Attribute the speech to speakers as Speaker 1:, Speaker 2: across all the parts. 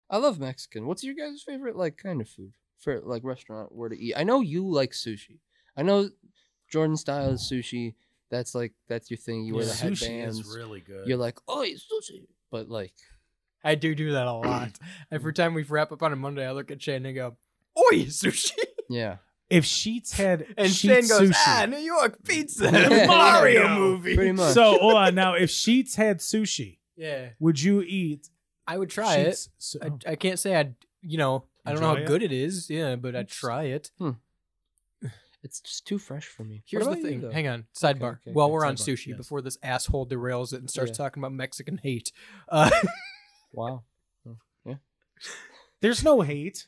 Speaker 1: I love Mexican. What's your guys' favorite like kind of food for like restaurant where to eat? I know you like sushi. I know Jordan style is sushi. That's your thing. You wear the
Speaker 2: sushi
Speaker 1: headbands.
Speaker 2: is really good.
Speaker 1: You're like, oh, it's sushi, but like,
Speaker 3: I do that a lot. Every time we wrap up on a Monday, I look at Shane and go, "Oi, sushi!"
Speaker 1: yeah.
Speaker 2: If Sheets had
Speaker 3: And
Speaker 2: Sheets
Speaker 3: Shane goes,
Speaker 2: sushi,
Speaker 3: New York pizza,
Speaker 1: Yeah.
Speaker 3: Mario
Speaker 2: Yeah.
Speaker 3: movie.
Speaker 1: Pretty much.
Speaker 2: so hold on now. If Sheets had sushi,
Speaker 3: Yeah,
Speaker 2: would you eat?
Speaker 3: I would try it.
Speaker 2: Sheets? So,
Speaker 3: I can't say I don't know how
Speaker 2: Enjoy it?
Speaker 3: good it is. Yeah, but I'd try it.
Speaker 1: It's just too fresh for me.
Speaker 3: Here's
Speaker 1: What
Speaker 3: the
Speaker 1: about you,
Speaker 3: thing.
Speaker 1: though?
Speaker 3: Hang on. Sidebar.
Speaker 1: okay,
Speaker 3: While
Speaker 1: okay,
Speaker 3: we're on
Speaker 2: sidebar,
Speaker 3: sushi,
Speaker 2: yes.
Speaker 3: before this asshole derails it and starts
Speaker 1: Yeah.
Speaker 3: talking about Mexican hate,
Speaker 1: Wow. Yeah.
Speaker 2: there's no hate.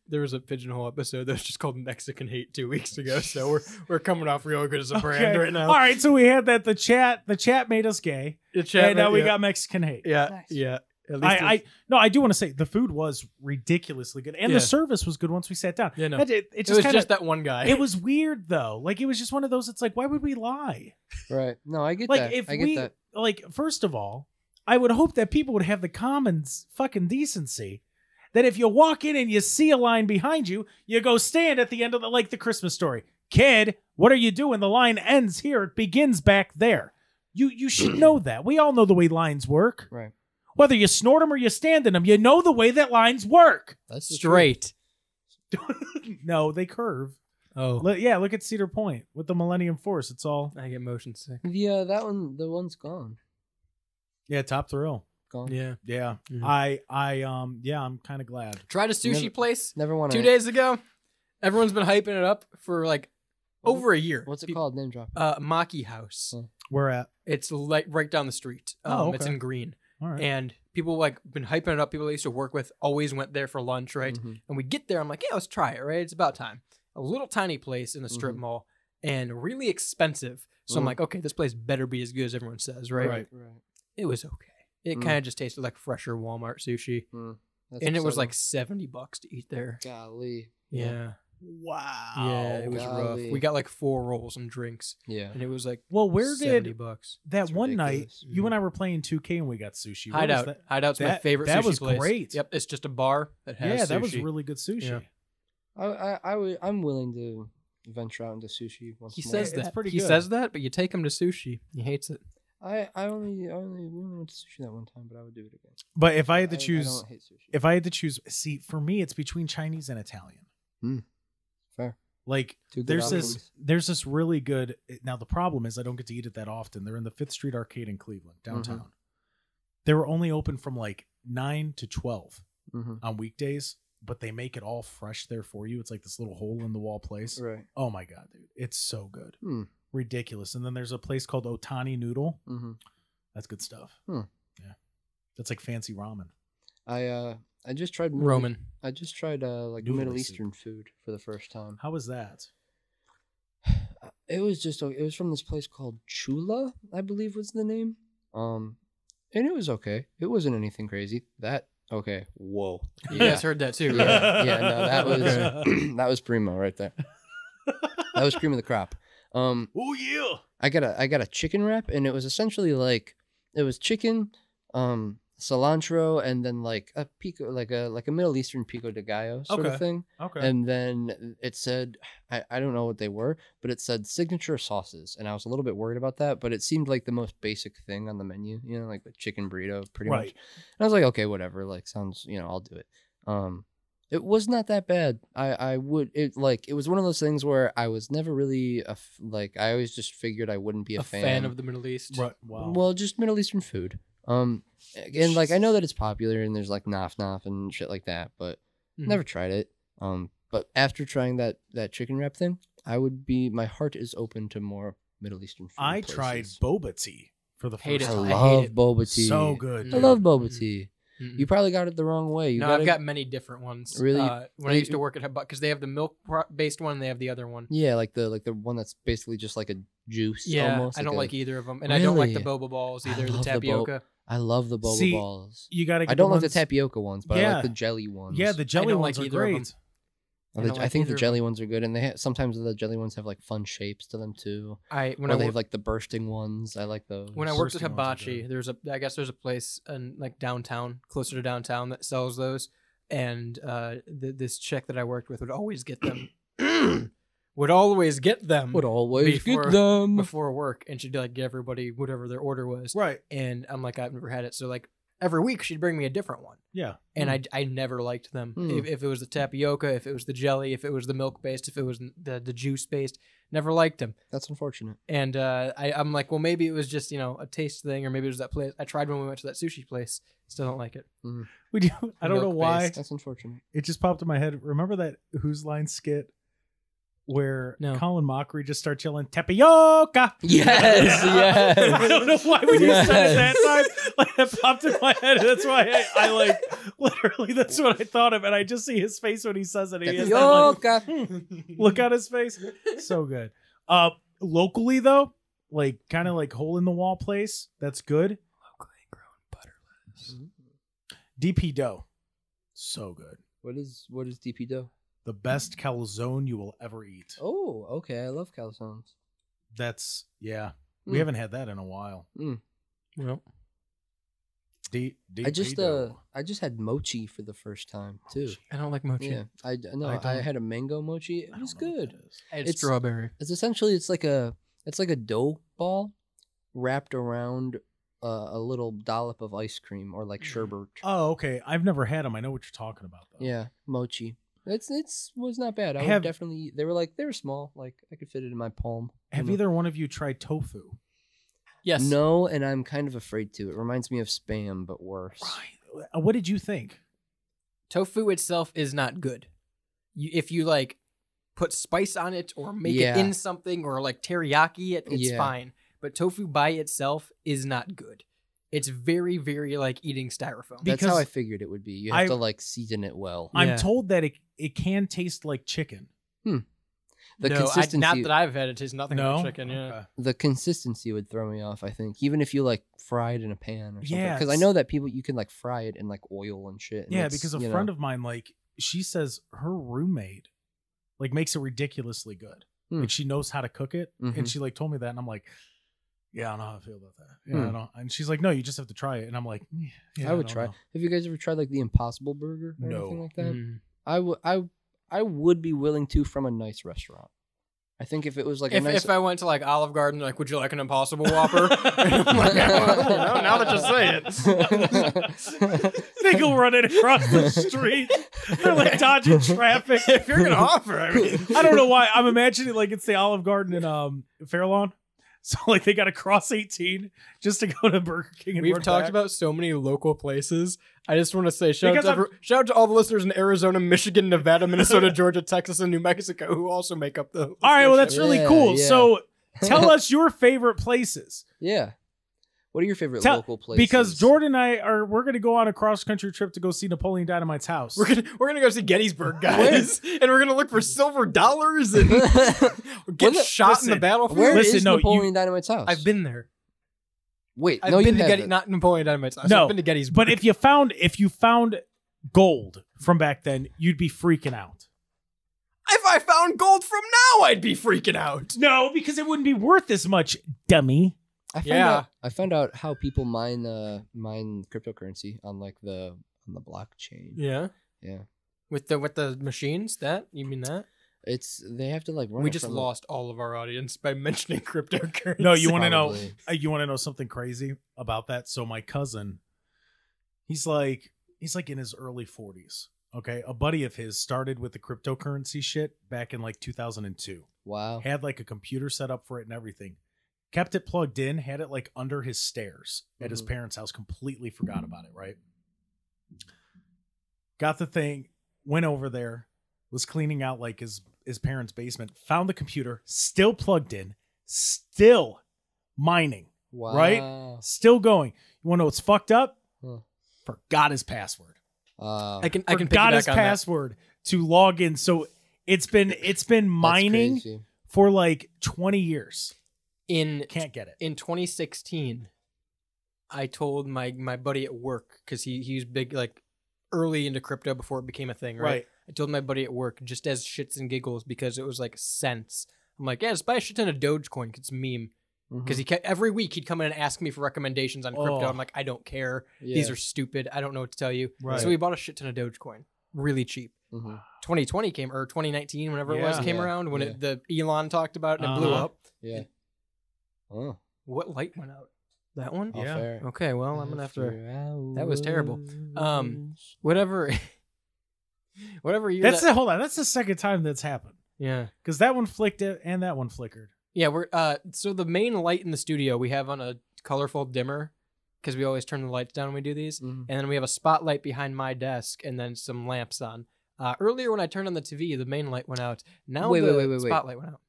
Speaker 3: there was a Pigeonhole episode that was just called Mexican Hate 2 weeks ago. So we're coming off real good as a brand right now.
Speaker 2: All right, so we had that. The chat made us gay,
Speaker 3: The chat,
Speaker 2: and now we
Speaker 3: yeah.
Speaker 2: got Mexican hate.
Speaker 3: Yeah,
Speaker 1: Nice.
Speaker 3: yeah. At least
Speaker 2: I do want to say the food was ridiculously good, and
Speaker 3: Yeah.
Speaker 2: the service was good once we sat down.
Speaker 3: Yeah, no.
Speaker 2: It
Speaker 3: it
Speaker 2: just
Speaker 3: was
Speaker 2: kind
Speaker 3: just
Speaker 2: of
Speaker 3: that one guy.
Speaker 2: it was weird though. Like it was just one of those. It's like, why would we lie?
Speaker 1: Right. No, I get
Speaker 2: Like
Speaker 1: that.
Speaker 2: if
Speaker 1: I get that.
Speaker 2: like, first of all, I would hope that people would have the common fucking decency that if you walk in and you see a line behind you, you go stand at the end of the Christmas Story. Kid, what are you doing? The line ends here. It begins back there. You should know that. We all know the way lines work.
Speaker 1: Right.
Speaker 2: Whether you snort them or you stand in them, you know the way that lines work.
Speaker 1: That's the
Speaker 3: straight.
Speaker 2: No, they curve.
Speaker 3: Oh,
Speaker 2: Yeah, look at Cedar Point with the Millennium Force. It's all
Speaker 3: I get motion sick.
Speaker 1: truth. Yeah, the one's gone.
Speaker 2: Top thrill.
Speaker 1: Gone.
Speaker 3: Yeah.
Speaker 2: Yeah,
Speaker 3: Mhm.
Speaker 2: I'm kind of glad.
Speaker 3: Tried a sushi
Speaker 1: Never-
Speaker 3: place
Speaker 1: Never want
Speaker 3: 2 days ago. Everyone's been hyping it up for like over a year.
Speaker 1: What's it called? Name drop.
Speaker 3: Maki House.
Speaker 1: Oh.
Speaker 2: We're at.
Speaker 3: It's like right down the street. It's
Speaker 2: okay.
Speaker 3: in Green.
Speaker 2: All right.
Speaker 3: And people like been hyping it up. People I used to work with always went there for lunch, right?
Speaker 1: Mhm.
Speaker 3: And we get there, I'm like, yeah, let's try it, right? It's about time. A little tiny place in a strip
Speaker 1: Mhm.
Speaker 3: mall and really expensive. So I'm
Speaker 1: Mm.
Speaker 3: like, okay, this place better be as good as everyone says, right?
Speaker 2: Right.
Speaker 1: Right.
Speaker 3: It was okay. It
Speaker 1: Mm.
Speaker 3: kind of just tasted like fresher Walmart sushi.
Speaker 1: That's
Speaker 3: And it was
Speaker 1: upsetting.
Speaker 3: like $70 to eat there.
Speaker 1: golly.
Speaker 3: Yeah.
Speaker 2: Wow.
Speaker 3: Yeah, it was rough.
Speaker 1: golly.
Speaker 3: We got like 4 rolls and drinks,
Speaker 1: Yeah.
Speaker 3: and it was like
Speaker 2: Well, where
Speaker 3: $70.
Speaker 2: that
Speaker 1: That's
Speaker 2: one night
Speaker 1: ridiculous.
Speaker 2: you and I were playing 2K and we got sushi? Where was
Speaker 3: Hideout.
Speaker 2: that?
Speaker 3: Hideout's my
Speaker 2: That-
Speaker 3: favorite
Speaker 2: that
Speaker 3: sushi
Speaker 2: was
Speaker 3: place.
Speaker 2: great.
Speaker 3: Yep, it's just a bar that has
Speaker 2: Yeah,
Speaker 3: sushi.
Speaker 2: that was really good sushi.
Speaker 3: Yeah.
Speaker 1: I'm willing to venture out into sushi once
Speaker 3: He
Speaker 1: more.
Speaker 3: says
Speaker 2: It's
Speaker 3: that.
Speaker 2: pretty
Speaker 3: He
Speaker 2: good.
Speaker 3: says that, but you take him to sushi. He hates it.
Speaker 1: I only went to sushi that one time, but I would do it again.
Speaker 2: But if I had to
Speaker 1: I
Speaker 2: choose,
Speaker 1: don't hate sushi.
Speaker 2: if I had to choose, see, for me, it's between Chinese and Italian.
Speaker 1: Fair.
Speaker 2: Like
Speaker 1: Two good
Speaker 2: there's
Speaker 1: options.
Speaker 2: this really good. Now the problem is I don't get to eat it that often. They're in the 5th Street Arcade in Cleveland, downtown. They were only open from like 9 to 12
Speaker 1: Mhm.
Speaker 2: on weekdays, but they make it all fresh there for you. It's like this little hole in the wall place.
Speaker 1: Right.
Speaker 2: Oh my god, dude, it's so good,
Speaker 1: Hmm.
Speaker 2: ridiculous. And then there's a place called Otani Noodle.
Speaker 1: Mm-hmm.
Speaker 2: That's good stuff.
Speaker 1: Hmm.
Speaker 2: Yeah, that's like fancy ramen.
Speaker 1: I just tried
Speaker 3: Roman.
Speaker 1: I just tried like
Speaker 2: Noodle
Speaker 1: Middle
Speaker 2: soup.
Speaker 1: Eastern food for the first time.
Speaker 2: How was that?
Speaker 1: It was from this place called Chula, I believe was the name. And it was okay. It wasn't anything crazy. Okay. Whoa.
Speaker 3: You guys heard that too, right?
Speaker 1: Yeah. No, that was that was primo right there. That was cream of the crop.
Speaker 2: Oh yeah.
Speaker 1: I got a chicken wrap, and it was essentially like it was chicken, cilantro, and then like a pico, like a Middle Eastern pico de gallo sort
Speaker 2: Okay.
Speaker 1: of thing.
Speaker 2: Okay.
Speaker 1: And then it said, I don't know what they were, but it said signature sauces, and I was a little bit worried about that, but it seemed like the most basic thing on the menu, you know, like the chicken burrito, pretty much.
Speaker 2: Right.
Speaker 1: And I was like, okay, whatever, like sounds, you know, I'll do it. It was not that bad. It was one of those things where I was never really I always just figured I wouldn't be a
Speaker 3: fan of the Middle East.
Speaker 2: Right. Wow.
Speaker 1: Well, just Middle Eastern food. Again, like I know that it's popular and there's like naf naf and shit like that, but
Speaker 3: Mhm.
Speaker 1: never tried it. But after trying that chicken wrap thing, my heart is open to more Middle Eastern food.
Speaker 2: I tried
Speaker 1: places.
Speaker 2: boba tea for the
Speaker 3: Hate
Speaker 2: first
Speaker 3: it.
Speaker 1: I
Speaker 2: time.
Speaker 3: I hate
Speaker 1: love
Speaker 3: it.
Speaker 1: boba tea.
Speaker 2: So good.
Speaker 1: I
Speaker 2: dude.
Speaker 1: love boba
Speaker 3: Mhm.
Speaker 1: tea.
Speaker 3: Mm-mm.
Speaker 1: You probably got it the wrong way.
Speaker 3: No, I've got many different ones.
Speaker 1: Really?
Speaker 3: When I used to work at because they have the milk-based one, and they have the other one.
Speaker 1: Yeah, like the one that's basically just like a juice.
Speaker 3: Yeah,
Speaker 1: almost,
Speaker 3: I don't
Speaker 1: a-
Speaker 3: like either of them, and I don't like the
Speaker 1: Really?
Speaker 3: boba balls
Speaker 1: I
Speaker 3: either. The
Speaker 1: love the
Speaker 3: tapioca.
Speaker 1: I love the boba
Speaker 2: See,
Speaker 1: balls.
Speaker 2: You got to.
Speaker 1: I don't like the tapioca ones, but I
Speaker 2: Yeah.
Speaker 1: like the jelly ones.
Speaker 2: Yeah, the jelly
Speaker 3: don't
Speaker 2: ones
Speaker 3: like
Speaker 2: are
Speaker 3: either of them.
Speaker 2: great.
Speaker 1: I think the jelly ones are good, and sometimes the jelly ones have like fun shapes to them too. They have like the bursting ones. I like those.
Speaker 3: When I worked at Hibachi, I guess there's a place in like downtown, closer to downtown, that sells those. And this chick that I worked with would always get them. Before work, and she'd like give everybody whatever their order was.
Speaker 2: Right.
Speaker 3: And I'm like, I've never had it, so like every week she'd bring me a different one.
Speaker 2: Yeah.
Speaker 3: And I never liked them. If it was the tapioca, if it was the jelly, if it was the milk based, if it was the juice based, never liked them.
Speaker 1: That's unfortunate.
Speaker 3: And I'm like, well, maybe it was just a taste thing, or maybe it was that place I tried when we went to that sushi place. Still don't like it.
Speaker 2: We do. I don't know why.
Speaker 3: Milk-based.
Speaker 1: That's unfortunate.
Speaker 2: It just popped in my head. Remember that Who's Line skit where Colin Mockery just starts yelling tapioca?
Speaker 1: Yes, yes.
Speaker 2: I don't know why when you said it that time, like that popped in my head. That's why I like literally that's what I thought of, and I just see his face when he says it. He has that, like, look on his face. So good. Locally though, like kind of like hole in the wall place. That's good.
Speaker 3: Locally grown butter lettuce.
Speaker 2: DP dough, so good.
Speaker 1: What is DP dough?
Speaker 2: The best calzone you will ever eat.
Speaker 1: Oh, okay. I love calzones.
Speaker 2: That's we haven't had that in a while.
Speaker 3: Well,
Speaker 1: I just had mochi for the first time too.
Speaker 3: I don't like mochi.
Speaker 1: Yeah, I had a mango mochi. It was good.
Speaker 3: I had strawberry.
Speaker 1: It's essentially it's like a dough ball wrapped around a little dollop of ice cream or like sherbet.
Speaker 2: Oh, okay. I've never had them. I know what you're talking about though.
Speaker 1: Yeah, mochi. It was not bad. They were small. Like I could fit it in my palm.
Speaker 2: Have either one of you tried tofu?
Speaker 3: Yes.
Speaker 1: No, and I'm kind of afraid to. It reminds me of Spam, but worse.
Speaker 2: Right. What did you think?
Speaker 3: Tofu itself is not good. If you like put spice on it or make it in something or like teriyaki it, it's fine. But tofu by itself is not good. It's very, very like eating styrofoam.
Speaker 1: That's how I figured it would be. You have to like season it well.
Speaker 2: I'm told that it can taste like chicken.
Speaker 1: The consistency.
Speaker 3: Not that I've had it taste nothing like chicken. Yeah.
Speaker 2: Okay.
Speaker 1: The consistency would throw me off. I think even if you like fry it in a pan or something.
Speaker 2: Yeah,
Speaker 1: Because I know that you can like fry it in like oil and shit. And
Speaker 2: yeah, because a friend of mine, like she says her roommate, like makes it ridiculously good. Like she knows how to cook it, and she like told me that, and I'm like, yeah, I don't know how I feel about that. Yeah, I don't. And she's like, no, you just have to try it, and I'm like, yeah,
Speaker 1: I would try. Know. Have you guys ever tried like the Impossible Burger or anything like that? I would be willing to from a nice restaurant. I think if it was like
Speaker 3: if I went to like Olive Garden, like, would you like an Impossible Whopper? I'm like, now that you say it,
Speaker 2: they go running across the street. They're like dodging traffic.
Speaker 3: If you're gonna offer, I mean,
Speaker 2: I don't know why I'm imagining like it's the Olive Garden in Fairlawn. So like they got to cross 18 just to go to Burger King. And
Speaker 3: we've talked about so many local places. I just want to say shout out to all the listeners in Arizona, Michigan, Nevada, Minnesota, Georgia, Texas, and New Mexico who also make up the.
Speaker 2: All right, well that's really cool. Yeah. So tell us your favorite places.
Speaker 1: Yeah. What are your favorite local places?
Speaker 2: Because Jordan and we're gonna go on a cross country trip to go see Napoleon Dynamite's house.
Speaker 3: We're gonna go see Gettysburg, guys, and we're gonna look for silver dollars and get shot in the battlefield.
Speaker 1: Where is Napoleon Dynamite's house?
Speaker 3: I've been there.
Speaker 1: Wait,
Speaker 3: I've been to not Napoleon Dynamite's house.
Speaker 2: No,
Speaker 3: I've been to Gettysburg.
Speaker 2: But if you found gold from back then, you'd be freaking out.
Speaker 3: If I found gold from now, I'd be freaking out.
Speaker 2: No, because it wouldn't be worth as much, dummy.
Speaker 1: I found out how people mine cryptocurrency on like the blockchain.
Speaker 3: Yeah.
Speaker 1: Yeah.
Speaker 3: With the machines, you mean that?
Speaker 1: They have to like run.
Speaker 3: We just lost all of our audience by mentioning cryptocurrency.
Speaker 2: No, you want to know? You want to know something crazy about that? So my cousin, he's like in his early 40s. Okay, a buddy of his started with the cryptocurrency shit back in like 2002.
Speaker 1: Wow.
Speaker 2: Had like a computer set up for it and everything. Kept it plugged in, had it like under his stairs at his parents' house, completely forgot about it, right? Got the thing, went over there, was cleaning out like his parents' basement, found the computer, still plugged in, still mining, right? Still going. You want to know what's fucked up? Forgot his password.
Speaker 3: I can
Speaker 2: forgot his password to log in. So it's been mining for like 20 years. Can't get it.
Speaker 3: In 2016, I told my buddy at work, because he was big, like early into crypto before it became a thing, right? I told my buddy at work just as shits and giggles because it was like cents. I'm like, yeah, just buy a shit ton of Dogecoin 'cause it's a meme. Because every week he'd come in and ask me for recommendations on crypto. I'm like, I don't care. These are stupid. I don't know what to tell you.
Speaker 2: Right.
Speaker 3: So we bought a shit ton of Dogecoin, really cheap. 2020 came, or 2019, whenever it was, came around when the Elon talked about it and it blew up.
Speaker 1: Yeah. Oh.
Speaker 3: What light went out? That one?
Speaker 2: Yeah.
Speaker 1: Fair.
Speaker 3: Okay, well, I'm gonna have to. That was terrible. Whatever. Whatever year.
Speaker 2: Hold on. That's the second time that's happened.
Speaker 3: Yeah.
Speaker 2: Because that one flicked it and that one flickered.
Speaker 3: Yeah, we're so the main light in the studio we have on a colorful dimmer because we always turn the lights down when we do these, and then we have a spotlight behind my desk and then some lamps on. Earlier when I turned on the TV, the main light went out. Now the spotlight went out.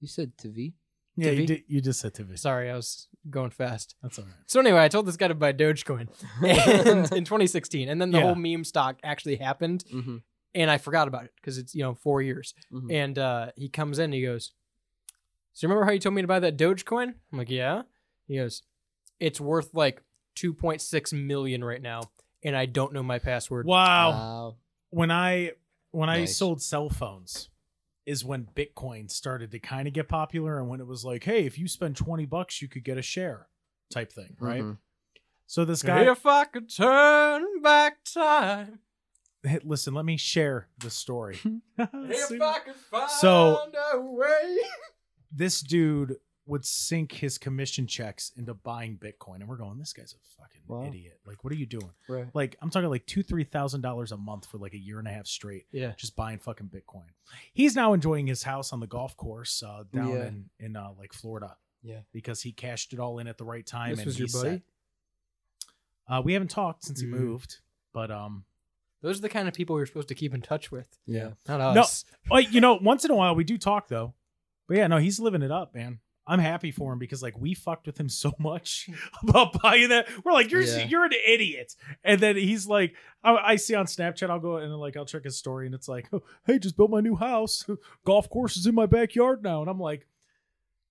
Speaker 1: You said TV?
Speaker 2: Yeah,
Speaker 3: TV?
Speaker 2: You just said TV.
Speaker 3: Sorry, I was going fast.
Speaker 2: That's all right.
Speaker 3: So anyway, I told this guy to buy Dogecoin and, in 2016, and then the whole meme stock actually happened, and I forgot about it because it's 4 years. And he comes in and he goes, so remember how you told me to buy that Dogecoin? I'm like, yeah. He goes, it's worth like 2.6 million right now, and I don't know my password.
Speaker 2: Wow. When I
Speaker 1: Nice.
Speaker 2: sold cell phones is when Bitcoin started to kind of get popular, and when it was like, hey, if you spend $20, you could get a share type thing, right? So this guy,
Speaker 3: if I could turn back time.
Speaker 2: Hey, listen, let me share the story.
Speaker 3: If I could find a way.
Speaker 2: This dude would sink his commission checks into buying Bitcoin, and we're going, this guy's a fucking idiot. Like, what are you doing?
Speaker 1: Right.
Speaker 2: Like, I'm talking like $2,000-$3,000 a month for like a year and a half straight.
Speaker 3: Yeah.
Speaker 2: Just buying fucking Bitcoin. He's now enjoying his house on the golf course down in like Florida.
Speaker 1: Yeah.
Speaker 2: Because he cashed it all in at the right time.
Speaker 3: This
Speaker 2: and
Speaker 3: was your buddy?
Speaker 2: We haven't talked since he moved, but
Speaker 3: those are the kind of people you're supposed to keep in touch with.
Speaker 1: Yeah.
Speaker 3: Not us.
Speaker 2: No, like, once in a while we do talk though. But yeah, no, he's living it up, man. I'm happy for him because like we fucked with him so much about buying that. We're like, you're an idiot. And then he's like, I see on Snapchat, I'll go and like I'll check his story and it's like, oh, hey, just built my new house. Golf course is in my backyard now. And I'm like,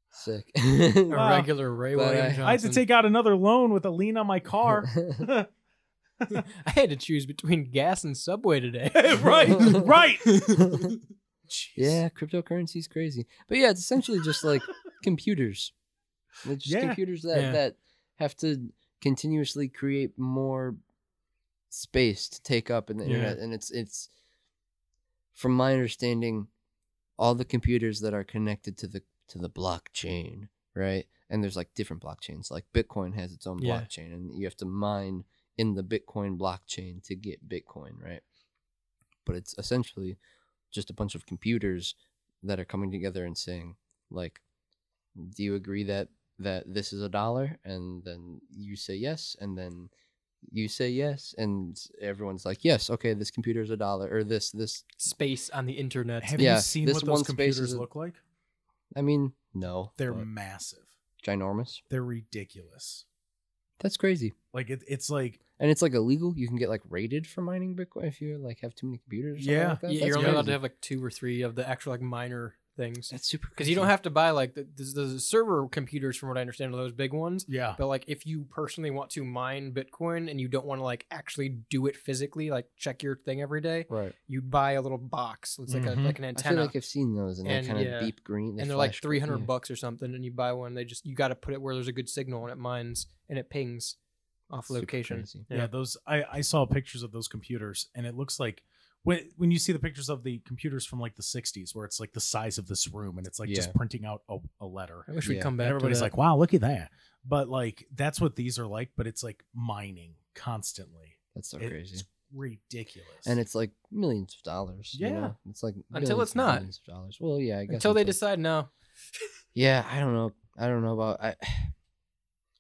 Speaker 1: sick.
Speaker 3: A regular Ray William Johnson.
Speaker 2: I had to take out another loan with a lien on my car.
Speaker 3: I had to choose between gas and Subway today.
Speaker 2: right.
Speaker 1: Yeah, cryptocurrency is crazy. But yeah, it's essentially just like computers. It's just computers that have to continuously create more space to take up in the internet. And it's from my understanding, all the computers that are connected to the blockchain, right? And there's like different blockchains. Like Bitcoin has its own blockchain, and you have to mine in the Bitcoin blockchain to get Bitcoin, right? But it's essentially just a bunch of computers that are coming together and saying, like, do you agree that this is $1? And then you say yes, and then you say yes, and everyone's like, yes, okay, this computer is $1, or this
Speaker 3: space on the internet.
Speaker 2: Have you seen what those computers look like?
Speaker 1: I mean, no.
Speaker 2: They're massive.
Speaker 1: Ginormous.
Speaker 2: They're ridiculous.
Speaker 1: That's crazy.
Speaker 2: Like it's like,
Speaker 1: and it's like illegal. You can get like raided for mining Bitcoin if you like have too many computers. Or something like that.
Speaker 3: Yeah, you're only allowed to have like 2 or 3 of the actual like miner things.
Speaker 1: That's super.
Speaker 3: Because you don't have to buy like the server computers, from what I understand, are those big ones.
Speaker 2: Yeah.
Speaker 3: But like if you personally want to mine Bitcoin and you don't want to like actually do it physically, like check your thing every day,
Speaker 1: right?
Speaker 3: You buy a little box. It's like like an antenna.
Speaker 1: I feel like I've seen those, and they kind of beep green.
Speaker 3: And they're like $300 or something, and you buy one. You got to put it where there's a good signal, and it mines and it pings off location.
Speaker 2: Yeah, those I saw pictures of those computers, and it looks like when you see the pictures of the computers from like the 60s, where it's like the size of this room, and it's like just printing out a letter.
Speaker 3: I wish we'd come back.
Speaker 2: And everybody's like, "Wow, look at that!" But like that's what these are like. But it's like mining constantly.
Speaker 1: That's so crazy.
Speaker 2: It's ridiculous,
Speaker 1: and it's like millions of dollars.
Speaker 2: Yeah,
Speaker 1: you know? It's like
Speaker 3: until it's not
Speaker 1: millions of dollars. Well, yeah, I guess
Speaker 3: until they decide no.
Speaker 1: Yeah, I don't know. I don't know about.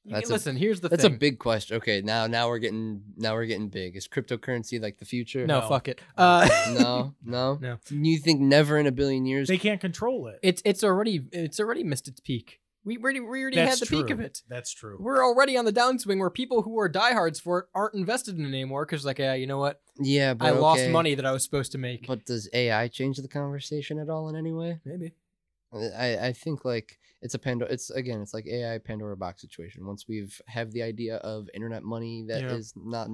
Speaker 3: Listen, here's the
Speaker 1: thing. That's a big question. Okay, now we're getting big. Is cryptocurrency like the future?
Speaker 3: No, fuck it.
Speaker 1: No. You think never in a billion years
Speaker 2: they can't control it?
Speaker 3: It's already missed its peak. We already had the peak of it.
Speaker 2: That's true.
Speaker 3: We're already on the downswing where people who are diehards for it aren't invested in it anymore because like, you know what?
Speaker 1: Yeah, but
Speaker 3: I lost money that I was supposed to make.
Speaker 1: But does AI change the conversation at all in any way?
Speaker 3: Maybe.
Speaker 1: I think like it's like AI Pandora box situation. Once we've have the idea of internet money that is not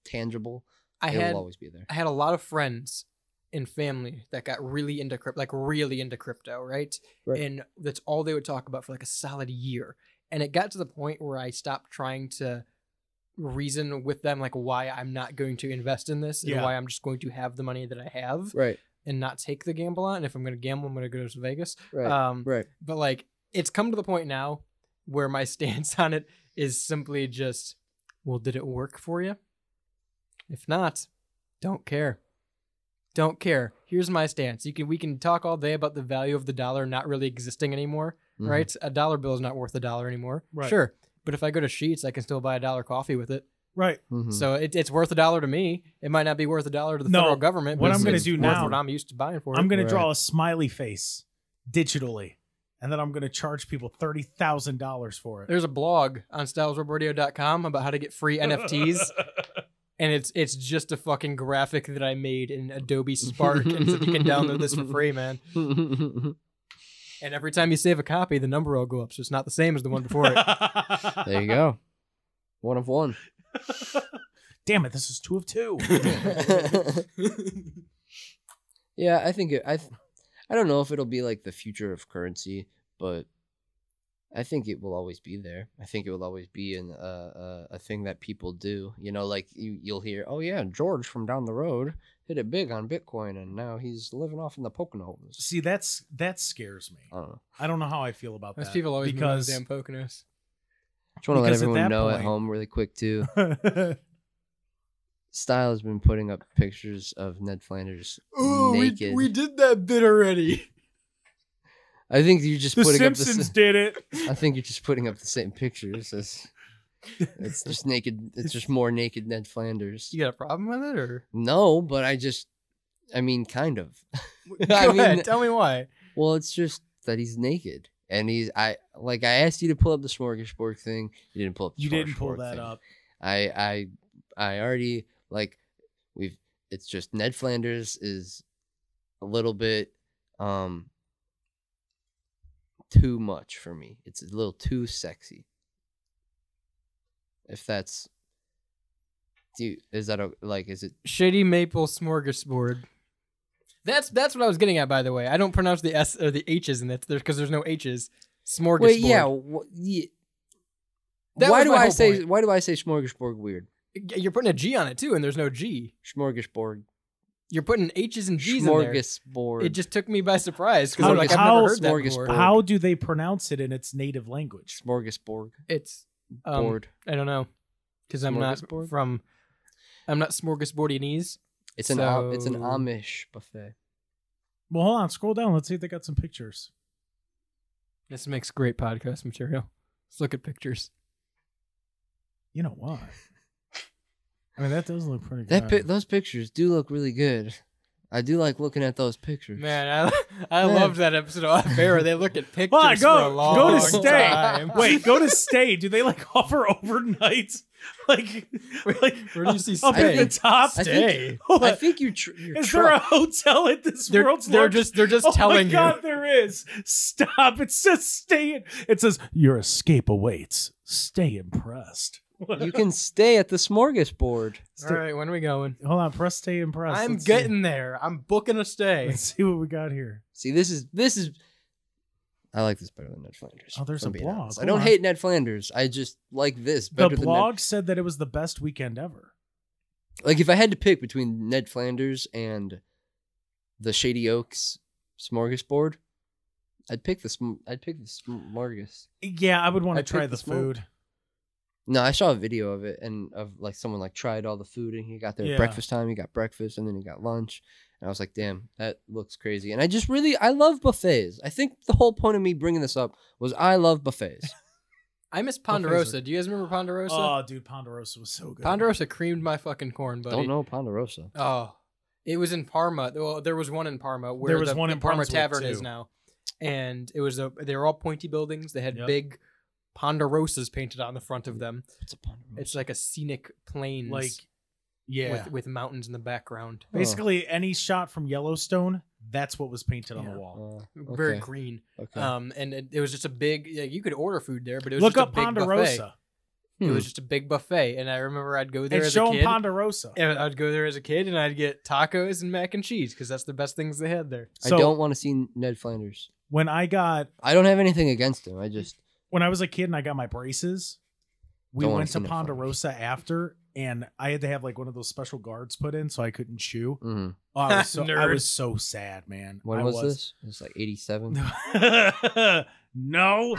Speaker 1: tangible, it will always be there.
Speaker 3: I had a lot of friends and family that got really into crypto, right? And that's all they would talk about for like a solid year. And it got to the point where I stopped trying to reason with them like why I'm not going to invest in this and why I'm just going to have the money that I have and not take the gamble on. And if I'm going to gamble, I'm going to go to Vegas. But like it's come to the point now where my stance on it is simply just, well, did it work for you? If not, don't care. Don't care. Here's my stance. We can talk all day about the value of the dollar not really existing anymore, right? A dollar bill is not worth $1 anymore. Sure. But if I go to Sheetz, I can still buy $1 coffee with it.
Speaker 2: Right.
Speaker 3: So it's worth $1 to me. It might not be worth $1 to the federal government.
Speaker 2: What
Speaker 3: but
Speaker 2: I'm going to do now,
Speaker 3: what I'm used to buying for it.
Speaker 2: I'm going to draw a smiley face digitally, and then I'm going to charge people $30,000 for it.
Speaker 3: There's a blog on styleswebradio.com about how to get free NFTs. And it's just a fucking graphic that I made in Adobe Spark, and so you can download this for free, man. And every time you save a copy, the number will go up, so it's not the same as the one before it.
Speaker 1: There you go. 1 of 1.
Speaker 2: Damn it! This is 2 of 2.
Speaker 1: Yeah, I think I don't know if it'll be like the future of currency, but I think it will always be there. I think it will always be a thing that people do. You know, like you'll hear, oh yeah, George from down the road hit it big on Bitcoin, and now he's living off in the Poconos.
Speaker 2: See, that scares me. I don't know how I feel about that.
Speaker 3: People always because damn Poconos.
Speaker 1: I just want to let everyone know at home really quick too. Style has been putting up pictures of Ned Flanders naked.
Speaker 3: We did that bit already.
Speaker 1: I think you're just putting up the
Speaker 2: Simpsons did it.
Speaker 1: I think you're just putting up the same pictures as it's just naked. It's just more naked Ned Flanders.
Speaker 3: You got a problem with it, or
Speaker 1: no? But I mean, kind of.
Speaker 3: Go ahead, tell me why.
Speaker 1: Well, it's just that he's naked, and I asked you to pull up the smorgasbord thing. You didn't pull up.
Speaker 2: You didn't pull that up.
Speaker 1: I already it's just Ned Flanders is a little bit too much for me. It's a little too sexy. If that's, is it
Speaker 3: Shady Maple Smorgasbord? That's what I was getting at, by the way. I don't pronounce the S or the H's in it because there's no H's. Smorgasbord.
Speaker 1: Wait, yeah. Why do I say smorgasbord weird?
Speaker 3: You're putting a G on it too, and there's no G.
Speaker 1: Smorgasbord.
Speaker 3: You're putting H's and G's in there.
Speaker 1: Smorgasbord.
Speaker 3: It just took me by surprise because I've never heard that before.
Speaker 2: How do they pronounce it in its native language?
Speaker 1: Smorgasbord.
Speaker 3: It's
Speaker 1: board.
Speaker 3: I don't know because I'm not smorgasbordianese.
Speaker 1: It's an Amish buffet.
Speaker 2: Well, hold on, scroll down. Let's see if they got some pictures.
Speaker 3: This makes great podcast material. Let's look at pictures.
Speaker 2: You know what? I mean, that does look pretty good.
Speaker 1: Those pictures do look really good. I do like looking at those pictures.
Speaker 3: Man, I loved that episode of Fair where they look at pictures for a long
Speaker 2: go to stay.
Speaker 3: time.
Speaker 2: Wait, go to stay. Do they like offer overnights? Like
Speaker 3: where do you see stay?
Speaker 2: Up at the top.
Speaker 3: Stay.
Speaker 1: I think you're
Speaker 2: Is there a hotel at this world's
Speaker 3: they're just telling you.
Speaker 2: Oh my God, there is. Stop. It says stay. It says your escape awaits. Stay impressed.
Speaker 1: You can stay at the smorgasbord.
Speaker 3: All right, when are we going?
Speaker 2: Hold on, press stay impressed.
Speaker 3: I'm getting there. I'm booking a stay.
Speaker 2: Let's see what we got here.
Speaker 1: See, this is. I like this better than Ned Flanders.
Speaker 2: Oh, there's a blog.
Speaker 1: I don't hate Ned Flanders. I just like this better.
Speaker 2: The blog said that it was the best weekend ever.
Speaker 1: Like if I had to pick between Ned Flanders and the Shady Oaks smorgasbord, I'd pick the smorgas.
Speaker 2: Yeah, I would want to try the food.
Speaker 1: No, I saw a video of it and of like someone like tried all the food and he got there at breakfast time. He got breakfast and then he got lunch. And I was like, damn, that looks crazy. And I love buffets. I think the whole point of me bringing this up was I love buffets.
Speaker 3: I miss Ponderosa. Do you guys remember Ponderosa?
Speaker 2: Oh, dude, Ponderosa was so good.
Speaker 3: Ponderosa creamed my fucking corn, buddy.
Speaker 1: Don't know Ponderosa.
Speaker 3: Oh, it was in Parma. Well, there was one in Parma where
Speaker 2: there was one in
Speaker 3: Parma
Speaker 2: Brunswick,
Speaker 3: Tavern
Speaker 2: too.
Speaker 3: is now. And it was they were all pointy buildings. They had big Ponderosas painted on the front of them.
Speaker 1: What's a Ponderosa?
Speaker 3: It's like a scenic plains, with mountains in the background.
Speaker 2: Basically, any shot from Yellowstone, that's what was painted on the wall.
Speaker 3: Very green.
Speaker 1: Okay.
Speaker 3: And it was just a big. You could order food there, but it was
Speaker 2: Look
Speaker 3: just
Speaker 2: up
Speaker 3: a big
Speaker 2: Ponderosa.
Speaker 3: It was just a big buffet, and I remember I'd go there
Speaker 2: And
Speaker 3: as
Speaker 2: show
Speaker 3: a
Speaker 2: them
Speaker 3: kid.
Speaker 2: Ponderosa.
Speaker 3: And I'd go there as a kid, and I'd get tacos and mac and cheese because that's the best things they had there.
Speaker 2: So
Speaker 1: I don't want to see Ned Flanders.
Speaker 2: when I
Speaker 1: don't have anything against him.
Speaker 2: when I was a kid and I got my braces, we
Speaker 1: Don't wanna
Speaker 2: went
Speaker 1: see
Speaker 2: to
Speaker 1: Ned
Speaker 2: Ponderosa after, and I had to have like one of those special guards put in so I couldn't chew.
Speaker 1: Mhm.
Speaker 2: Oh, I was so, I
Speaker 3: Nerd.
Speaker 2: was so sad, man.
Speaker 1: When
Speaker 2: I
Speaker 1: was this? It was like 87.
Speaker 2: No.